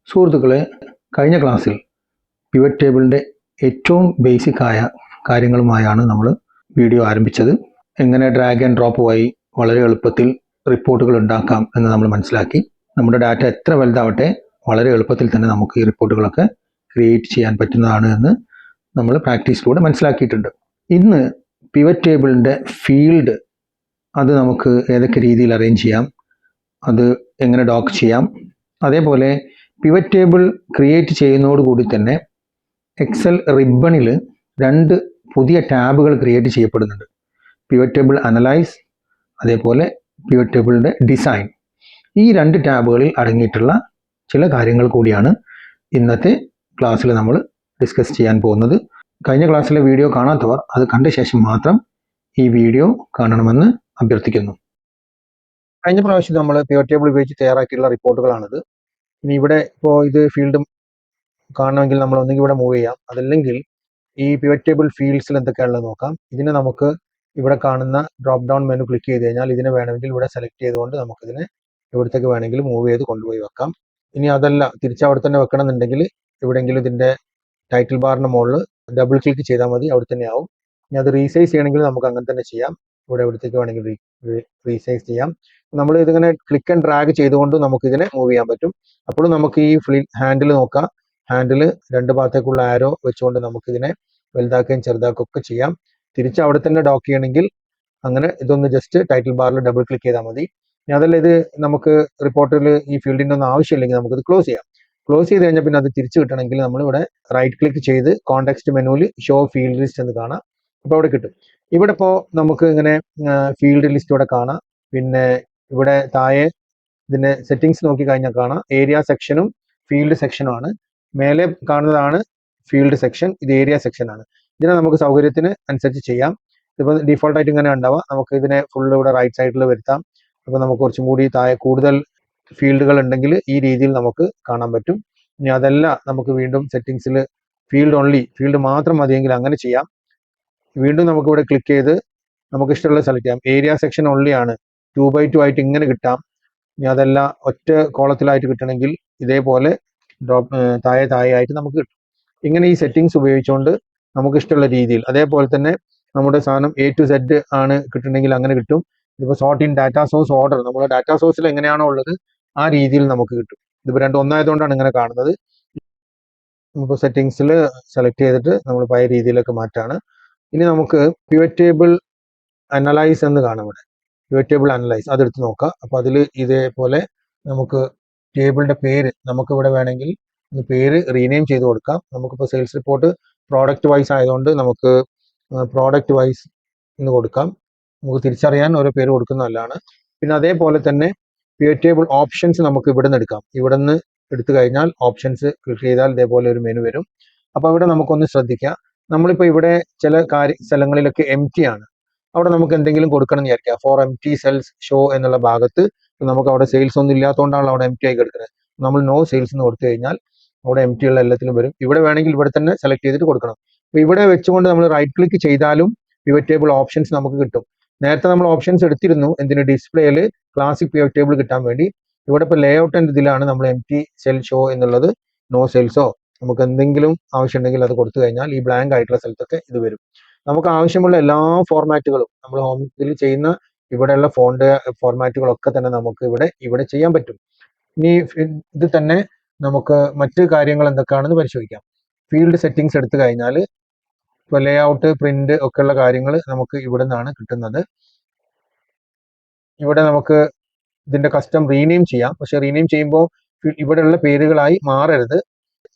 സുഹൃത്തുക്കളെ, കഴിഞ്ഞ ക്ലാസ്സിൽ പിവറ്റ് ടേബിളിൻ്റെ ഏറ്റവും ബേസിക് ആയ കാര്യങ്ങളുമായാണ് നമ്മൾ വീഡിയോ ആരംഭിച്ചത്. എങ്ങനെ ഡ്രാഗ് ആൻഡ് ഡ്രോപ്പ് വഴി വളരെ എളുപ്പത്തിൽ റിപ്പോർട്ടുകൾ ഉണ്ടാക്കാം എന്ന് നമ്മൾ മനസ്സിലാക്കി. നമ്മുടെ ഡാറ്റ എത്ര വലുതാവട്ടെ വളരെ എളുപ്പത്തിൽ തന്നെ നമുക്ക് ഈ റിപ്പോർട്ടുകളൊക്കെ ക്രിയേറ്റ് ചെയ്യാൻ പറ്റുന്നതാണ് എന്ന് നമ്മൾ പ്രാക്ടീസിലൂടെ മനസ്സിലാക്കിയിട്ടുണ്ട്. ഇന്ന് പിവറ്റ് ടേബിളിൻ്റെ ഫീൽഡ് അത് നമുക്ക് ഏതൊക്കെ രീതിയിൽ അറേഞ്ച് ചെയ്യാം, അത് എങ്ങനെ ഡോക്ക് ചെയ്യാം, അതേപോലെ പിവറ്റ് ടേബിൾ ക്രിയേറ്റ് ചെയ്യുന്നതോടുകൂടി തന്നെ എക്സൽ റിബണിൽ 2 പുതിയ ടാബുകൾ ക്രിയേറ്റ് ചെയ്യപ്പെടുന്നുണ്ട്. പിവറ്റ് ടേബിൾ അനലൈസ്, അതേപോലെ പിവറ്റ് ടേബിളിൻ്റെ ഡിസൈൻ. ഈ 2 ടാബുകളിൽ അടങ്ങിയിട്ടുള്ള ചില കാര്യങ്ങൾ കൂടിയാണ് ഇന്നത്തെ ക്ലാസ്സിൽ നമ്മൾ ഡിസ്കസ് ചെയ്യാൻ പോകുന്നത്. കഴിഞ്ഞ ക്ലാസ്സിലെ വീഡിയോ കാണാത്തവർ അത് കണ്ട ശേഷം മാത്രം ഈ വീഡിയോ കാണണമെന്ന് അഭ്യർത്ഥിക്കുന്നു. കഴിഞ്ഞ പ്രാവശ്യം നമ്മൾ പിവറ്റ് ടേബിൾ ഉപയോഗിച്ച് തയ്യാറാക്കിയിട്ടുള്ള റിപ്പോർട്ടുകളാണിത്. ഇനി ഇവിടെ ഇപ്പോൾ ഇത് ഫീൽഡ് കാണണമെങ്കിൽ നമ്മൾ ഒന്നുകിൽ ഇവിടെ മൂവ് ചെയ്യാം, അതല്ലെങ്കിൽ ഈ പിവറ്റ് ടേബിൾ ഫീൽഡ്സിൽ എന്തൊക്കെയാണുള്ളത് നോക്കാം. ഇതിനെ നമുക്ക് ഇവിടെ കാണുന്ന ഡ്രോപ്പ് ഡൗൺ മെനു ക്ലിക്ക് ചെയ്ത് കഴിഞ്ഞാൽ ഇതിനെ വേണമെങ്കിൽ ഇവിടെ സെലക്ട് ചെയ്തുകൊണ്ട് നമുക്കിതിനെ എവിടത്തേക്ക് വേണമെങ്കിൽ മൂവ് ചെയ്ത് കൊണ്ടുപോയി വെക്കാം. ഇനി അതല്ല തിരിച്ചവിടെ തന്നെ വെക്കണം എന്നുണ്ടെങ്കിൽ എവിടെയെങ്കിലും ഇതിൻ്റെ ടൈറ്റിൽ ബാറിൻ്റെ മുകളിൽ ഡബിൾ ക്ലിക്ക് ചെയ്താൽ മതി, അവിടെ തന്നെ ആവും. ഇനി അത് റീസൈസ് ചെയ്യണമെങ്കിൽ നമുക്ക് അങ്ങനെ തന്നെ ചെയ്യാം, ഇവിടെ എവിടത്തേക്ക് വേണമെങ്കിൽ റീസൈസ് ചെയ്യാം. നമ്മൾ ഇതിങ്ങനെ ക്ലിക്ക് ആൻഡ് ഡ്രാഗ് ചെയ്തുകൊണ്ട് നമുക്ക് ഇതിനെ മൂവ് ചെയ്യാൻ പറ്റും. അപ്പോഴും നമുക്ക് ഈ ഹാൻഡിൽ നോക്കാം. ഹാൻഡിൽ 2 ഭാഗത്തേക്കുള്ള ആരോ വെച്ചുകൊണ്ട് നമുക്കിതിനെ വലുതാക്കുകയും ചെറുതാക്കുകയും ഒക്കെ ചെയ്യാം. തിരിച്ച് അവിടെ തന്നെ ഡോക്ക് ചെയ്യണമെങ്കിൽ അങ്ങനെ ഇതൊന്ന് ജസ്റ്റ് ടൈറ്റിൽ ബാറിൽ ഡബിൾ ക്ലിക്ക് ചെയ്താൽ മതി. ഇനി അതല്ല ഇത് നമുക്ക് റിപ്പോർട്ടിൽ ഈ ഫീൽഡിൻ്റെ ഒന്നും ആവശ്യമില്ലെങ്കിൽ നമുക്കിത് ക്ലോസ് ചെയ്യാം. ക്ലോസ് ചെയ്ത് കഴിഞ്ഞാൽ പിന്നെ അത് തിരിച്ച് കിട്ടണമെങ്കിൽ നമ്മളിവിടെ റൈറ്റ് ക്ലിക്ക് ചെയ്ത് കോണ്ടെക്സ്റ്റ് മെനുവിൽ ഷോ ഫീൽഡ് ലിസ്റ്റ് എന്ന് കാണാം. അപ്പോൾ അവിടെ കിട്ടും. ഇവിടെ ഇപ്പോൾ നമുക്ക് ഇങ്ങനെ ഫീൽഡ് ലിസ്റ്റ് ഇവിടെ കാണാം. പിന്നെ ഇവിടെ താഴെ ഇതിൻ്റെ സെറ്റിങ്സ് നോക്കി കഴിഞ്ഞാൽ കാണാം ഏരിയ സെക്ഷനും ഫീൽഡ് സെക്ഷനും ആണ്. മേലെ കാണുന്നതാണ് ഫീൽഡ് സെക്ഷൻ, ഇത് ഏരിയ സെക്ഷൻ ആണ്. ഇതിനെ നമുക്ക് സൗകര്യത്തിന് അനുസരിച്ച് ചെയ്യാം. ഇതിപ്പോൾ ഡിഫോൾട്ടായിട്ട് ഇങ്ങനെ ഉണ്ടാവുക, നമുക്ക് ഇതിനെ ഫുള്ള് ഇവിടെ റൈറ്റ് സൈഡിൽ വരുത്താം. അപ്പോൾ നമുക്ക് കുറച്ചും കൂടി താഴെ കൂടുതൽ ഫീൽഡുകൾ ഉണ്ടെങ്കിൽ ഈ രീതിയിൽ നമുക്ക് കാണാൻ പറ്റും. ഇനി അതല്ല നമുക്ക് വീണ്ടും സെറ്റിങ്സിൽ ഫീൽഡ് ഓൺലി, ഫീൽഡ് മാത്രം മതിയെങ്കിൽ അങ്ങനെ ചെയ്യാം. വീണ്ടും നമുക്ക് ഇവിടെ ക്ലിക്ക് ചെയ്ത് നമുക്ക് ഇഷ്ടമുള്ള സെലക്ട് ചെയ്യാം. ഏരിയ സെക്ഷൻ ഓൺലി ആണ്, 2x2 ആയിട്ട് ഇങ്ങനെ കിട്ടാം. ഇനി അതല്ല ഒറ്റ കോളത്തിലായിട്ട് കിട്ടണമെങ്കിൽ ഇതേപോലെ താഴെ ആയിട്ട് നമുക്ക് കിട്ടും. ഇങ്ങനെ ഈ സെറ്റിങ്സ് ഉപയോഗിച്ചുകൊണ്ട് നമുക്ക് ഇഷ്ടമുള്ള രീതിയിൽ, അതേപോലെ തന്നെ നമ്മുടെ സാധനം A to Z ആണ് കിട്ടണമെങ്കിൽ അങ്ങനെ കിട്ടും. ഇതിപ്പോൾ sort in data source order, നമ്മുടെ ഡാറ്റ സോഴ്സിൽ എങ്ങനെയാണോ ഉള്ളത് ആ രീതിയിൽ നമുക്ക് കിട്ടും. ഇതിപ്പോൾ 2 ഒന്നായതുകൊണ്ടാണ് ഇങ്ങനെ കാണുന്നത്. നമുക്ക് സെറ്റിങ്സിൽ സെലക്ട് ചെയ്തിട്ട് നമ്മൾ പഴയ രീതിയിലൊക്കെ മാറ്റാണ്. ഇനി നമുക്ക് പിവറ്റ് ടേബിൾ അനലൈസ് എന്ന് കാണാം. ഇവിടെ പിവറ്റ് ടേബിൾ അനലൈസ് അതെടുത്ത് നോക്കാം. അപ്പോൾ അതിൽ ഇതേപോലെ നമുക്ക് ടേബിളിൻ്റെ പേര് നമുക്ക് ഇവിടെ വേണമെങ്കിൽ പേര് റീനെയിം ചെയ്ത് കൊടുക്കാം. നമുക്കിപ്പോൾ സെയിൽസ് റിപ്പോർട്ട് പ്രോഡക്റ്റ് വൈസ് ആയതുകൊണ്ട് നമുക്ക് പ്രോഡക്റ്റ് വൈസ് എന്ന് കൊടുക്കാം. നമുക്ക് തിരിച്ചറിയാൻ ഓരോ പേര് കൊടുക്കുന്നതല്ലാണ്. പിന്നെ അതേപോലെ തന്നെ പിവറ്റ് ടേബിൾ ഓപ്ഷൻസ് നമുക്ക് ഇവിടെ നിന്ന് എടുക്കാം. ഇവിടെ നിന്ന് എടുത്തു കഴിഞ്ഞാൽ ഓപ്ഷൻസ് ക്ലിക്ക് ചെയ്താൽ ഇതേപോലെ ഒരു മെനു വരും. അപ്പോൾ ഇവിടെ നമുക്കൊന്ന് ശ്രദ്ധിക്കാം. നമ്മളിപ്പോൾ ഇവിടെ ചില സ്ഥലങ്ങളിലൊക്കെ എംപ്റ്റി ആണ്, അവിടെ നമുക്ക് എന്തെങ്കിലും കൊടുക്കണം എന്ന് വിചാരിക്കുക. ഫോർ എംപ്റ്റി സെൽസ് ഷോ എന്നുള്ള ഭാഗത്ത് നമുക്ക് അവിടെ സെയിൽസ് ഒന്നും ഇല്ലാത്തതുകൊണ്ടാണ് അവിടെ എംപ്റ്റി ആയി കിടക്കുന്നത്. നമ്മൾ നോ സെയിൽസ് എന്ന് കൊടുത്തു കഴിഞ്ഞാൽ അവിടെ എംപ്റ്റി ഉള്ള എല്ലാത്തിലും വരും. ഇവിടെ വേണമെങ്കിൽ ഇവിടെ തന്നെ സെലക്ട് ചെയ്തിട്ട് കൊടുക്കണം. അപ്പോൾ ഇവിടെ വെച്ചുകൊണ്ട് നമ്മൾ റൈറ്റ് ക്ലിക്ക് ചെയ്താലും പിവറ്റ് ടേബിൾ ഓപ്ഷൻസ് നമുക്ക് കിട്ടും. നേരത്തെ നമ്മൾ ഓപ്ഷൻസ് എടുത്തിരുന്നു എന്തിന്, ഡിസ്പ്ലേയിൽ ക്ലാസിക് പിവറ്റ് ടേബിൾ കിട്ടാൻ വേണ്ടി. ഇവിടെ ഇപ്പോൾ ലേ ഔട്ട് ആൻഡ് ഇതിലാണ് നമ്മൾ എംപ്റ്റി സെൽ ഷോ എന്നുള്ളത് നോ സെയിൽസോ നമുക്ക് എന്തെങ്കിലും ആവശ്യമുണ്ടെങ്കിൽ അത് കൊടുത്തു കഴിഞ്ഞാൽ ഈ ബ്ലാങ്ക് ആയിട്ടുള്ള സ്ഥലത്തൊക്കെ ഇത് വരും. നമുക്ക് ആവശ്യമുള്ള എല്ലാ ഫോർമാറ്റുകളും നമ്മൾ ഹോം ഇതിൽ ചെയ്യുന്ന ഇവിടെയുള്ള ഫോർമാറ്റുകളൊക്കെ തന്നെ നമുക്ക് ഇവിടെ ചെയ്യാൻ പറ്റും. ഇനി ഇത് തന്നെ നമുക്ക് മറ്റ് കാര്യങ്ങൾ എന്തൊക്കെയാണെന്ന് പരിശോധിക്കാം. ഫീൽഡ് സെറ്റിങ്സ് എടുത്തു കഴിഞ്ഞാൽ ഇപ്പോൾ ലേ ഔട്ട്, പ്രിന്റ് ഒക്കെയുള്ള കാര്യങ്ങൾ നമുക്ക് ഇവിടെ നിന്നാണ് കിട്ടുന്നത്. ഇവിടെ നമുക്ക് ഇതിൻ്റെ കസ്റ്റം റീനെയിം ചെയ്യാം. പക്ഷെ റീനെയിം ചെയ്യുമ്പോൾ ഇവിടെയുള്ള പേരുകളായി മാറരുത്.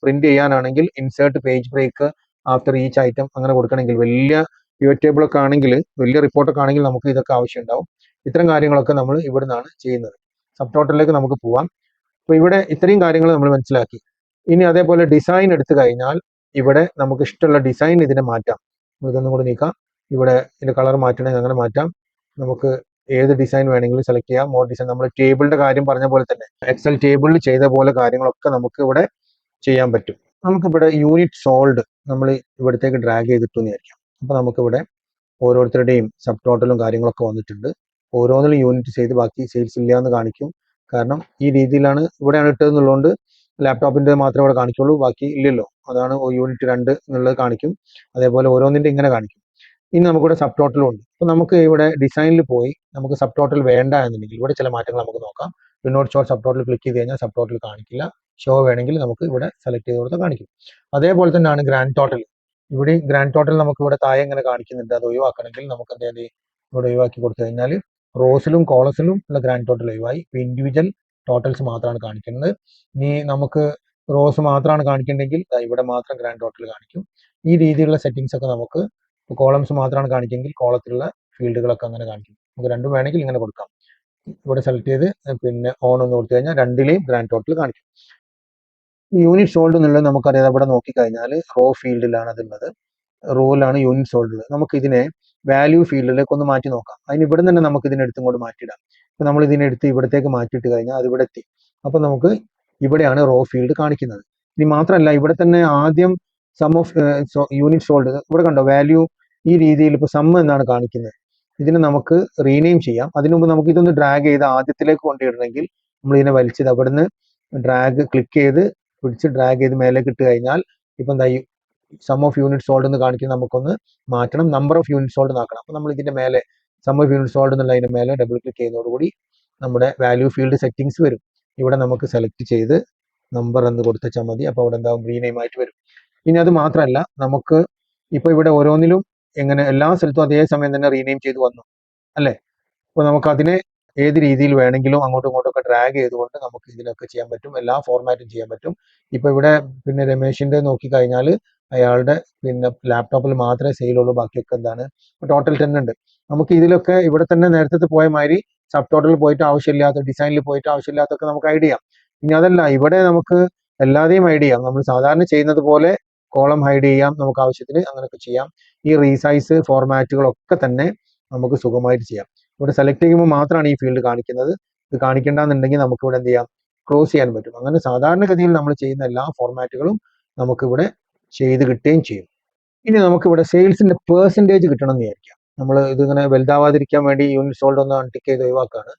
പ്രിന്റ് ചെയ്യാനാണെങ്കിൽ insert page break after each item അങ്ങനെ കൊടുക്കണമെങ്കിൽ, വലിയ പിവറ്റ് ടേബിളൊക്കെ ആണെങ്കിൽ, വലിയ റിപ്പോർട്ടൊക്കെ ആണെങ്കിൽ നമുക്ക് ഇതൊക്കെ ആവശ്യമുണ്ടാവും. ഇത്തരം കാര്യങ്ങളൊക്കെ നമ്മൾ ഇവിടെ നിന്നാണ് ചെയ്യുന്നത്. സബ് ടോട്ടലിലേക്ക് നമുക്ക് പോവാം. അപ്പോൾ ഇവിടെ ഇത്രയും കാര്യങ്ങൾ നമ്മൾ മനസ്സിലാക്കി. ഇനി അതേപോലെ ഡിസൈൻ എടുത്തു കഴിഞ്ഞാൽ ഇവിടെ നമുക്ക് ഇഷ്ടമുള്ള ഡിസൈൻ ഇതിനെ മാറ്റാം. ഇതൊന്നും കൂടി നീക്കാം. ഇവിടെ ഇതിൻ്റെ കളർ മാറ്റണമെങ്കിൽ അങ്ങനെ മാറ്റാം. നമുക്ക് ഏത് ഡിസൈൻ വേണമെങ്കിലും സെലക്ട് ചെയ്യാം. മോർ ഡിസൈൻ നമ്മൾ ടേബിളിൻ്റെ കാര്യം പറഞ്ഞ പോലെ തന്നെ എക്സൽ ടേബിളിൽ ചെയ്ത പോലെ കാര്യങ്ങളൊക്കെ നമുക്ക് ഇവിടെ ചെയ്യാൻ പറ്റും. നമുക്കിവിടെ യൂണിറ്റ് സോൾഡ് നമ്മൾ ഇവിടത്തേക്ക് ഡ്രാഗ് ചെയ്തിട്ടു എന്ന് വിചാരിക്കാം. അപ്പോൾ നമുക്കിവിടെ ഓരോരുത്തരുടെയും സബ് ടോട്ടലും കാര്യങ്ങളൊക്കെ വന്നിട്ടുണ്ട്. ഓരോന്നിലും യൂണിറ്റ് ചെയ്ത് ബാക്കി സെയിൽസ് ഇല്ല എന്ന് കാണിക്കും. കാരണം ഈ രീതിയിലാണ് ഇവിടെയാണ് ഇട്ടതെന്നുള്ളതുകൊണ്ട് ലാപ്ടോപ്പിൻ്റെ മാത്രമേ ഇവിടെ കാണിക്കുള്ളൂ, ബാക്കി ഇല്ലല്ലോ. അതാണ് യൂണിറ്റ് 2 എന്നുള്ളത് കാണിക്കും. അതേപോലെ ഓരോന്നിൻ്റെ ഇങ്ങനെ കാണിക്കും. ഇനി നമുക്കിവിടെ സബ് ടോട്ടലും ഉണ്ട്. അപ്പോൾ നമുക്ക് ഇവിടെ ഡിസൈനിൽ പോയി നമുക്ക് സബ് ടോട്ടൽ വേണ്ട എന്നുണ്ടെങ്കിൽ ഇവിടെ ചില മാറ്റങ്ങൾ നമുക്ക് നോക്കാം. Do not show sub total click ചെയ്ത് കഴിഞ്ഞാൽ സബ് ടോട്ടൽ കാണിക്കില്ല. ഷോ വേണമെങ്കിൽ നമുക്ക് ഇവിടെ സെലക്ട് ചെയ്ത് കൊടുത്താൽ കാണിക്കും. അതേപോലെ തന്നെയാണ് ഗ്രാൻഡ് ടോട്ടൽ. ഇവിടെ ഗ്രാൻഡ് ടോട്ടൽ നമുക്ക് ഇവിടെ താഴെ ഇങ്ങനെ കാണിക്കുന്നുണ്ട്. അത് ഒഴിവാക്കണമെങ്കിൽ നമുക്ക് എന്ത് ചെയ്യാം, ഇവിടെ ഒഴിവാക്കി കൊടുത്തു കഴിഞ്ഞാൽ റോസിലും കോളസിലും ഉള്ള ഗ്രാൻഡ് ടോട്ടൽ ഒഴിവായി. ഇപ്പോൾ ഇൻഡിവിജ്വൽ ടോട്ടൽസ് മാത്രമാണ് കാണിക്കുന്നത്. ഇനി നമുക്ക് റോസ് മാത്രമാണ് കാണിക്കേണ്ടെങ്കിൽ ഇവിടെ മാത്രം ഗ്രാൻഡ് ടോട്ടൽ കാണിക്കും. ഈ രീതിയിലുള്ള സെറ്റിങ്സ് ഒക്കെ നമുക്ക് കോളംസ് മാത്രമാണ് കാണിക്കുമെങ്കിൽ കോളത്തിലുള്ള ഫീൽഡുകളൊക്കെ അങ്ങനെ കാണിക്കും. നമുക്ക് രണ്ടും വേണമെങ്കിൽ ഇങ്ങനെ കൊടുക്കാം. ഇവിടെ സെലക്ട് ചെയ്ത് പിന്നെ ഓൺ എന്ന് കൊടുത്തു കഴിഞ്ഞാൽ രണ്ടിലെയും ഗ്രാൻഡ് ടോട്ടൽ കാണിക്കും. യൂണിറ്റ് സോൾഡ് എന്നുള്ളത് നമുക്കറിയാം. ഇവിടെ നോക്കിക്കഴിഞ്ഞാൽ റോ ഫീൽഡിലാണ് അതുള്ളത്, റോയിലാണ് യൂണിറ്റ് സോൾഡ് ഉള്ളത്. നമുക്ക് ഇതിനെ വാല്യൂ ഫീൽഡിലേക്ക് ഒന്ന് മാറ്റി നോക്കാം. അതിന് ഇവിടെ തന്നെ നമുക്ക് ഇതിനെടുത്തും കൊണ്ട് മാറ്റിയിടാം. ഇപ്പം നമ്മൾ ഇതിനെടുത്ത് ഇവിടത്തേക്ക് മാറ്റിയിട്ട് കഴിഞ്ഞാൽ അത് ഇവിടെ എത്തി. അപ്പം നമുക്ക് ഇവിടെയാണ് റോ ഫീൽഡ് കാണിക്കുന്നത്. ഇനി മാത്രമല്ല ഇവിടെ തന്നെ ആദ്യം സം ഓഫ് യൂണിറ്റ് സോൾഡ് ഇവിടെ കണ്ടോ, വാല്യൂ ഈ രീതിയിൽ ഇപ്പോൾ സം എന്നാണ് കാണിക്കുന്നത്. ഇതിനെ നമുക്ക് റീനെയിം ചെയ്യാം. അതിനു മുമ്പ് നമുക്ക് ഇതൊന്ന് ഡ്രാഗ് ചെയ്ത് ആദ്യത്തിലേക്ക് കൊണ്ടുവരണമെങ്കിൽ നമ്മൾ ഇതിനെ വലിച്ചത് അവിടുന്ന് ഡ്രാഗ് ക്ലിക്ക് ചെയ്ത് പിടിച്ച് ഡ്രാഗ് ചെയ്ത് മേലേക്ക് ഇട്ട് കഴിഞ്ഞാൽ ഇപ്പം എന്താ സം ഓഫ് യൂണിറ്റ് സോൾഡ് എന്ന് കാണിക്കുന്നത് നമുക്കൊന്ന് മാറ്റണം, നമ്പർ ഓഫ് യൂണിറ്റ് സോൾഡ് ആക്കണം. അപ്പം നമ്മൾ ഇതിന്റെ മേലെ സം ഓഫ് യൂണിറ്റ് സോൾഡ് എന്നുള്ളതിന്റെ മേലെ ഡബിൾ ക്ലിക്ക് ചെയ്യുന്നതോടുകൂടി നമ്മുടെ വാല്യൂ ഫീൽഡ് സെറ്റിംഗ്സ് വരും. ഇവിടെ നമുക്ക് സെലക്ട് ചെയ്ത് നമ്പർ എന്ന് കൊടുത്താൽ മതി. അപ്പോൾ അവിടെ എന്താവും, റീനെയിം ആയിട്ട് വരും. ഇനി അത് മാത്രമല്ല, നമുക്ക് ഇപ്പോൾ ഇവിടെ ഓരോന്നിലും എങ്ങനെ എല്ലാ സ്ഥലത്തും അതേ സമയം തന്നെ റീനെയിം ചെയ്ത് വന്നു അല്ലേ. അപ്പോൾ നമുക്ക് അതിനെ ഏത് രീതിയിൽ വേണമെങ്കിലും അങ്ങോട്ടും ഇങ്ങോട്ടും ഒക്കെ ഡ്രാഗ് ചെയ്തുകൊണ്ട് നമുക്ക് ഇതിനൊക്കെ ചെയ്യാൻ പറ്റും. എല്ലാ ഫോർമാറ്റും ചെയ്യാൻ പറ്റും. ഇപ്പോൾ ഇവിടെ പിന്നെ രമേശിന്റെ നോക്കിക്കഴിഞ്ഞാൽ അയാളുടെ പിന്നെ ലാപ്ടോപ്പിൽ മാത്രമേ സെയിലുള്ളൂ, ബാക്കിയൊക്കെ എന്താണ് ടോട്ടൽ 10 ഉണ്ട്. നമുക്ക് ഇതിലൊക്കെ ഇവിടെ തന്നെ നേരത്തെ പോയ മാതിരി സബ് ടോട്ടലിൽ പോയിട്ട് ആവശ്യമില്ലാത്ത, ഡിസൈനിൽ പോയിട്ട് ആവശ്യമില്ലാത്തൊക്കെ നമുക്ക് ഐഡ് ചെയ്യാം. ഇനി അതല്ല, ഇവിടെ നമുക്ക് എല്ലാതെയും ഐഡ് ചെയ്യാം. നമ്മൾ സാധാരണ ചെയ്യുന്നത് പോലെ കോളം ഹൈഡ് ചെയ്യാം, നമുക്ക് ആവശ്യത്തിന് അങ്ങനെയൊക്കെ ചെയ്യാം. ഈ റീസൈസ് ഫോർമാറ്റുകളൊക്കെ തന്നെ നമുക്ക് സുഖമായിട്ട് ചെയ്യാം. ഇവിടെ സെലക്ട് ചെയ്യുമ്പോൾ മാത്രമാണ് ഈ ഫീൽഡ് കാണിക്കുന്നത്. ഇത് കാണിക്കേണ്ടെന്നുണ്ടെങ്കിൽ നമുക്ക് ഇവിടെ എന്ത് ചെയ്യാം, ക്ലോസ് ചെയ്യാൻ പറ്റും. അങ്ങനെ സാധാരണഗതിയിൽ നമ്മൾ ചെയ്യുന്ന എല്ലാ ഫോർമാറ്റുകളും നമുക്കിവിടെ ചെയ്ത് കിട്ടുകയും ചെയ്യും. ഇനി നമുക്കിവിടെ സെയിൽസിന്റെ പെർസെൻറ്റേജ് കിട്ടണം എന്ന് വിചാരിക്കാം. നമ്മൾ ഇതിങ്ങനെ വലുതാവാതിരിക്കാൻ വേണ്ടി യൂണിറ്റ് സോൾഡ് ഒന്ന് അൺടിക്ക് ചെയ്ത് ഒഴിവാക്കാണ്.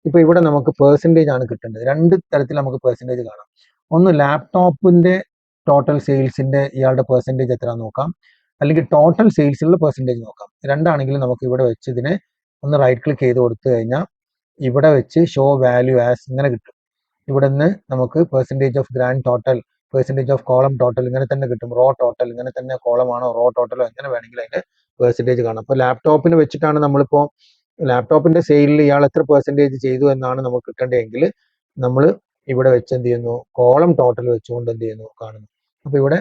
ഇപ്പൊ ഇവിടെ നമുക്ക് പെർസെൻറ്റേജ് ആണ് കിട്ടേണ്ടത്. രണ്ട് തരത്തിൽ നമുക്ക് പെർസെൻറ്റേജ് കാണാം. ഒന്ന് ലാപ്ടോപ്പിന്റെ ടോട്ടൽ സെയിൽസിന്റെ ഇയാളുടെ പെർസെൻറ്റേജ് എത്ര നോക്കാം, അല്ലെങ്കിൽ ടോട്ടൽ സെയിൽസിലുള്ള പെർസെൻറ്റേജ് നോക്കാം. രണ്ടാണെങ്കിലും നമുക്ക് ഇവിടെ വെച്ച് ഇതിനെ ഒന്ന് റൈറ്റ് ക്ലിക്ക് ചെയ്ത് കൊടുത്തു കഴിഞ്ഞാൽ ഇവിടെ വെച്ച് ഷോ വാല്യൂ ആസ് ഇങ്ങനെ കിട്ടും. ഇവിടെ നിന്ന് നമുക്ക് percentage of grand total, percentage of column total ഇങ്ങനെ തന്നെ കിട്ടും. റോ ടോട്ടൽ ഇങ്ങനെ തന്നെ, കോളമാണോ റോ ടോട്ടലോ എങ്ങനെ വേണമെങ്കിൽ അതിന്റെ പെർസെൻറ്റേജ് കാണാം. അപ്പോൾ ലാപ്ടോപ്പിന് വെച്ചിട്ടാണ് നമ്മളിപ്പോൾ ലാപ്ടോപ്പിന്റെ സെയിലിൽ ഇയാൾ എത്ര പെർസെൻറ്റേജ് ചെയ്തു എന്നാണ് നമുക്ക് കിട്ടേണ്ടതെങ്കിൽ നമ്മൾ ഇവിടെ വെച്ച് എന്ത് ചെയ്യുന്നു, കോളം ടോട്ടൽ വെച്ചുകൊണ്ട് എന്ത് ചെയ്യുന്നു കാണുന്നു. അപ്പോൾ ഇവിടെ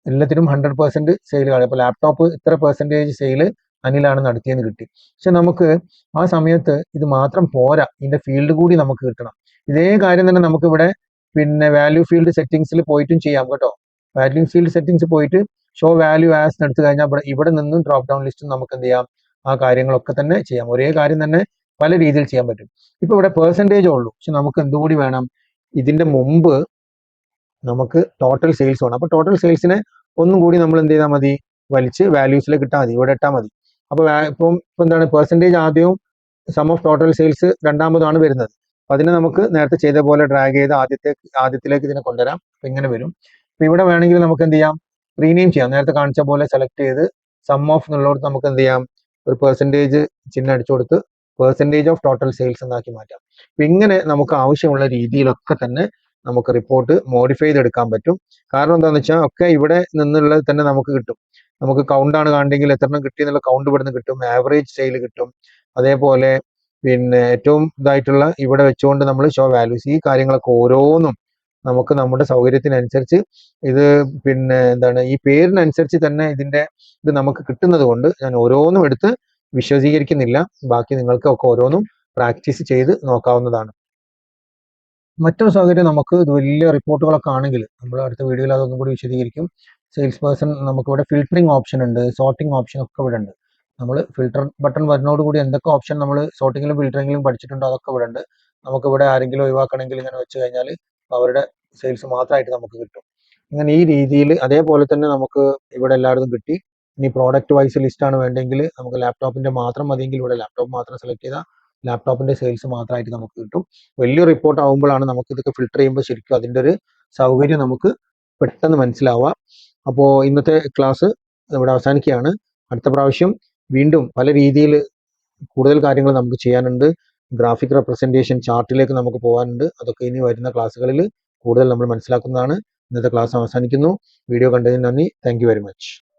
എല്ലാത്തിനും 100% സെയിൽ കാണും. അപ്പോൾ ലാപ്ടോപ്പ് ഇത്ര പെർസെൻറ്റേജ് സെയിൽ അനിലാണ് നടത്തിയെന്ന് കിട്ടി. പക്ഷെ നമുക്ക് ആ സമയത്ത് ഇത് മാത്രം പോരാ, ഇതിന്റെ ഫീൽഡ് കൂടി നമുക്ക് കിട്ടണം. ഇതേ കാര്യം തന്നെ നമുക്ക് ഇവിടെ പിന്നെ വാല്യൂ ഫീൽഡ് സെറ്റിംഗ്സിൽ പോയിട്ടും ചെയ്യാം കേട്ടോ. വാല്യൂ ഫീൽഡ് സെറ്റിംഗ്സ് പോയിട്ട് ഷോ വാല്യൂ ആസ് എടുത്തു കഴിഞ്ഞാൽ ഇവിടെ നിന്നും ഡ്രോപ്പ് ഡൗൺ ലിസ്റ്റും നമുക്ക് എന്ത് ചെയ്യാം, ആ കാര്യങ്ങളൊക്കെ തന്നെ ചെയ്യാം. ഒരേ കാര്യം തന്നെ പല രീതിയിൽ ചെയ്യാൻ പറ്റും. ഇപ്പൊ ഇവിടെ പെർസെൻറ്റേജ് ഉള്ളൂ, പക്ഷെ നമുക്ക് എന്തുകൂടി വേണം, ഇതിന്റെ മുമ്പ് നമുക്ക് ടോട്ടൽ സെയിൽസ് വേണം. അപ്പൊ ടോട്ടൽ സെയിൽസിനെ ഒന്നും കൂടി നമ്മൾ എന്ത് ചെയ്താൽ മതി, വലിച്ച് വാല്യൂസിലേക്ക് ഇട്ടാൽ മതി, ഇവിടെ ഇട്ടാൽ മതി. അപ്പൊ ഇപ്പം എന്താണ്, പെർസെൻറ്റേജ് ആദ്യവും സം ഓഫ് ടോട്ടൽ സെയിൽസ് രണ്ടാമതാണ് വരുന്നത്. അപ്പൊ അതിനെ നമുക്ക് നേരത്തെ ചെയ്ത പോലെ ഡ്രാഗ് ചെയ്ത് ആദ്യത്തിലേക്ക് ഇതിനെ കൊണ്ടുവരാം. അപ്പൊ ഇങ്ങനെ വരും. അപ്പൊ ഇവിടെ വേണമെങ്കിൽ നമുക്ക് എന്ത് ചെയ്യാം, റീനെയിം ചെയ്യാം. നേരത്തെ കാണിച്ച പോലെ സെലക്ട് ചെയ്ത് സം ഓഫ് എന്നുള്ളടത്ത് നമുക്ക് എന്ത് ചെയ്യാം, ഒരു പെർസെൻറ്റേജ് ചിഹ്നം അടിച്ചു കൊടുത്ത് പെർസെൻറ്റേജ് ഓഫ് ടോട്ടൽ സെയിൽസ് എന്നാക്കി മാറ്റാം. അപ്പൊ ഇങ്ങനെ നമുക്ക് ആവശ്യമുള്ള രീതിയിലൊക്കെ തന്നെ നമുക്ക് റിപ്പോർട്ട് മോഡിഫൈ ചെയ്തെടുക്കാൻ പറ്റും. കാരണം എന്താണെന്ന് വെച്ചാൽ ഒക്കെ ഇവിടെ നിന്നുള്ളത് തന്നെ നമുക്ക് കിട്ടും. നമുക്ക് കൗണ്ടാണ് കാണണമെങ്കിൽ എത്രണ്ണം കിട്ടി എന്നുള്ള കൗണ്ട് ഇവിടുന്ന് കിട്ടും, ആവറേജ് സെയിൽ കിട്ടും. അതേപോലെ പിന്നെ ഏറ്റവും ഇതായിട്ടുള്ള ഇവിടെ വെച്ചുകൊണ്ട് നമ്മൾ ഷോ വാല്യൂസ്, ഈ കാര്യങ്ങളൊക്കെ ഓരോന്നും നമുക്ക് നമ്മുടെ സൗകര്യത്തിനനുസരിച്ച് ഇത് പിന്നെ എന്താണ് ഈ പേരിനനുസരിച്ച് തന്നെ ഇത് നമുക്ക് കിട്ടുന്നത് കൊണ്ട് ഞാൻ ഓരോന്നും എടുത്ത് വിശദീകരിക്കുന്നില്ല. ബാക്കി നിങ്ങൾക്ക് ഒക്കെ ഓരോന്നും പ്രാക്ടീസ് ചെയ്ത് നോക്കാവുന്നതാണ്. മറ്റൊരു സൗകര്യം, നമുക്ക് ഇത് വലിയ റിപ്പോർട്ടുകളൊക്കെ ആണെങ്കിൽ നമ്മൾ അടുത്ത വീഡിയോയിൽ അതൊന്നും കൂടി വിശദീകരിക്കും. സെയിൽസ് പേഴ്സൺ നമുക്കിവിടെ ഫിൽറ്ററിംഗ് ഓപ്ഷൻ ഉണ്ട്, സോർട്ടിംഗ് ഓപ്ഷൻ ഒക്കെ ഇവിടെ ഉണ്ട്. നമ്മൾ ഫിൽറ്റർ ബട്ടൺ വരുന്നതോടുകൂടി എന്തൊക്കെ ഓപ്ഷൻ നമ്മൾ സോർട്ടിങ്ങിലും ഫിൽറ്ററിങ്ങിലും പഠിച്ചിട്ടുണ്ടോ അതൊക്കെ ഇവിടെ ഉണ്ട്. നമുക്കിവിടെ ആരെങ്കിലും ഒഴിവാക്കണമെങ്കിൽ ഇങ്ങനെ വെച്ച് കഴിഞ്ഞാൽ അവരുടെ സെയിൽസ് മാത്രമായിട്ട് നമുക്ക് കിട്ടും. ഇങ്ങനെ ഈ രീതിയിൽ അതേപോലെ തന്നെ നമുക്ക് ഇവിടെ എല്ലായിടത്തും കിട്ടി. ഇനി പ്രോഡക്റ്റ് വൈസ് ലിസ്റ്റ് ആണ് വേണ്ടെങ്കിൽ നമുക്ക് ലാപ്ടോപ്പിന്റെ മാത്രം മതിയെങ്കിൽ ഇവിടെ ലാപ്ടോപ്പ് മാത്രം സെലക്ട് ചെയ്താൽ ലാപ്ടോപ്പിന്റെ സെയിൽസ് മാത്രമായിട്ട് നമുക്ക് കിട്ടും. വലിയ റിപ്പോർട്ട് ആകുമ്പോഴാണ് നമുക്ക് ഇതൊക്കെ ഫിൽട്ടർ ചെയ്യുമ്പോൾ ശരിക്കും അതിൻ്റെ ഒരു സൗകര്യം നമുക്ക് പെട്ടെന്ന് മനസ്സിലാവുക. അപ്പോൾ ഇന്നത്തെ ക്ലാസ് ഇവിടെ അവസാനിക്കുകയാണ്. അടുത്ത പ്രാവശ്യം വീണ്ടും പല രീതിയിൽ കൂടുതൽ കാര്യങ്ങൾ നമുക്ക് ചെയ്യാനുണ്ട്. ഗ്രാഫിക് റെപ്രസെൻറ്റേഷൻ ചാർട്ടിലേക്ക് നമുക്ക് പോകാനുണ്ട്. അതൊക്കെ ഇനി വരുന്ന ക്ലാസ്സുകളിൽ കൂടുതൽ നമ്മൾ മനസ്സിലാക്കുന്നതാണ്. ഇന്നത്തെ ക്ലാസ് അവസാനിക്കുന്നു. വീഡിയോ കണ്ടതിന് നന്ദി. Thank you very much.